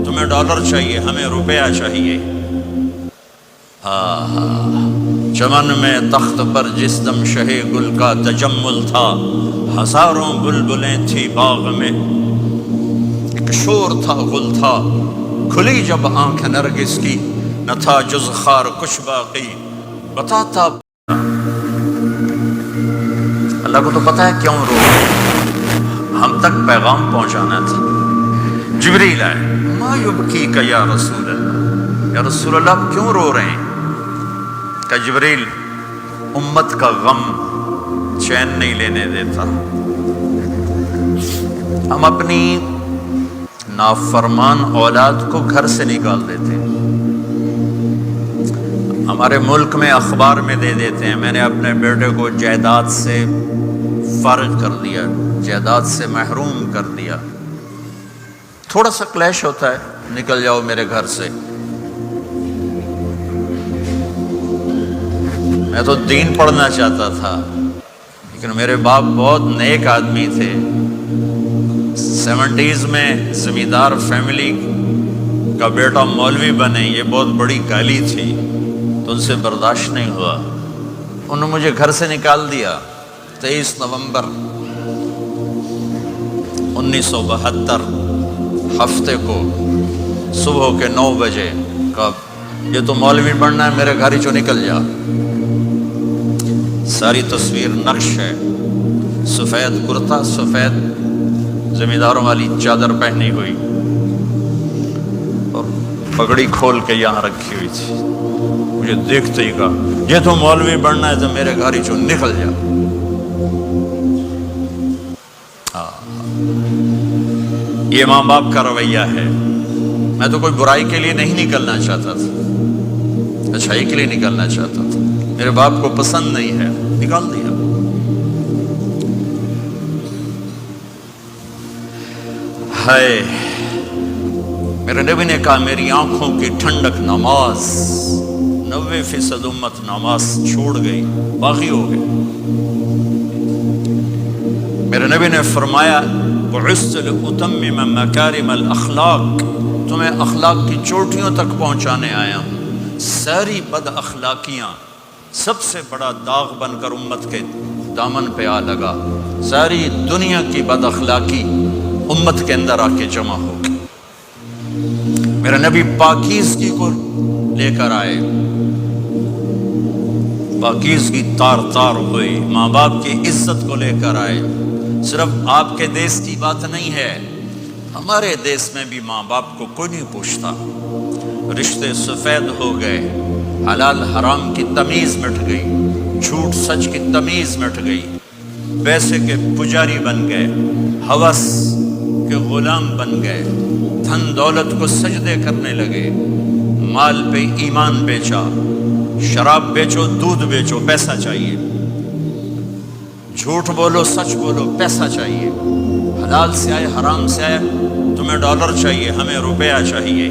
تمہیں ڈالر چاہیے، ہمیں روپیہ چاہیے۔ چمن میں تخت پر جس دم شہ گل کا تجمل تھا، ہزاروں بلبلیں تھی باغ میں، ایک شور تھا گل تھا، کھلی جب آنکھ نرگس کی، نہ تھا جز خار کچھ باقی، بتاتا اللہ کو تو پتہ ہے کیوں رو رہے ہیں، ہم تک پیغام پہنچانا تھا۔ جبریل آئے، ما یبکیک یا رسول اللہ، یا رسول اللہ آپ کیوں رو رہے ہیں؟ کہ جبریل امت کا غم چین نہیں لینے دیتا، ہم اپنی نافرمان اولاد کو گھر سے نکال دیتے ہیں، ہمارے ملک میں اخبار میں دے دیتے ہیں میں نے اپنے بیٹے کو جائیداد سے فارغ کر دیا، جائیداد سے محروم کر دیا، تھوڑا سا کلیش ہوتا ہے نکل جاؤ میرے گھر سے۔ میں تو دین پڑھنا چاہتا تھا، لیکن میرے باپ بہت نیک آدمی تھے، 70s میں زمیندار فیملی کا بیٹا مولوی بنے، یہ بہت بڑی گالی تھی، تو ان سے برداشت نہیں ہوا، انہوں نے مجھے گھر سے نکال دیا۔ 23 نومبر 1972 ہفتے کو صبح کے 9 بجے کہا یہ تو مولوی بننا ہے، میرے گھر ہی چو نکل جا۔ ساری تصویر نقش ہے، سفید کرتا، سفید زمینداروں والی چادر پہنی ہوئی اور پگڑی کھول کے یہاں رکھی ہوئی تھی، مجھے دیکھتے ہی کہا یہ تو مولوی بننا ہے تو میرے گھر ہی چو نکل جا۔ یہ ماں باپ کا رویہ ہے۔ میں تو کوئی برائی کے لیے نہیں نکلنا چاہتا تھا، اچھائی کے لیے نکلنا چاہتا تھا، میرے باپ کو پسند نہیں ہے، نکال دیا۔ ہائے، میرے نبی نے کہا میری آنکھوں کی ٹھنڈک نماز، 90% امت نماز چھوڑ گئی، باقی ہو گئے۔ میرے نبی نے فرمایا بعثت لأتمم مکارم الاخلاق، تمہیں اخلاق کی چوٹیوں تک پہنچانے آیا ہوں۔ ساری بد اخلاقیاں سب سے بڑا داغ بن کر امت کے دامن پہ آ لگا، ساری دنیا کی بد اخلاقی امت کے اندر آ کے جمع ہو گئی۔ میرے نبی پاکیزگی کو لے کر آئے، پاکیزگی تار تار ہوئی، ماں باپ کی عزت کو لے کر آئے۔ صرف آپ کے دیس کی بات نہیں ہے، ہمارے دیس میں بھی ماں باپ کو کوئی نہیں پوچھتا، رشتے سفید ہو گئے، حلال حرام کی تمیز مٹ گئی، جھوٹ سچ کی تمیز مٹ گئی، پیسے کے پجاری بن گئے، ہوس کے غلام بن گئے، دھن دولت کو سجدے کرنے لگے، مال پہ ایمان بیچا، شراب بیچو، دودھ بیچو، پیسہ چاہیے، جھوٹ بولو سچ بولو، پیسہ چاہیے، حلال سے آئے حرام سے آئے، تمہیں ڈالر چاہیے، ہمیں روپیہ چاہیے۔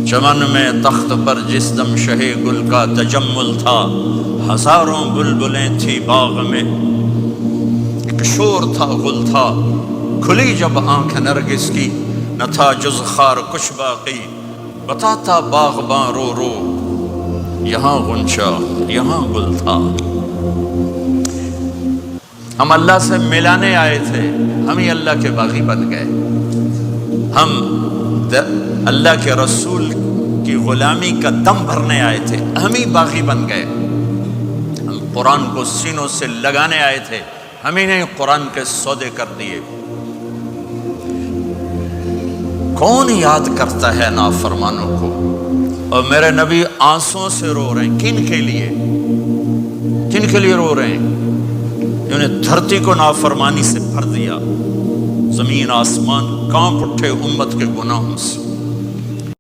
چمن میں تخت پر جس دم شہ گل کا تجمل تھا، ہزاروں بلبلیں تھی باغ میں، ایک شور تھا گل تھا، کھلی جب آنکھ نرگس کی، نہ تھا جز خار کچھ باقی، بتاتا باغباں رو رو یہاں غنچہ یہاں گل تھا۔ ہم اللہ سے ملانے آئے تھے، ہم ہی اللہ کے باغی بن گئے، ہم اللہ کے رسول کی غلامی کا دم بھرنے آئے تھے، ہم ہی باغی بن گئے، ہم قرآن کو سینوں سے لگانے آئے تھے، ہم ہی نے قرآن کے سودے کر دیے۔ کون یاد کرتا ہے نافرمانوں کو؟ اور میرے نبی آنسوں سے رو رہے ہیں، کن کے لیے؟ کن کے لیے رو رہے ہیں؟ انہوں نے دھرتی کو نافرمانی سے بھر دیا، زمین آسمان کانپ اٹھے امت کے گناہوں سے۔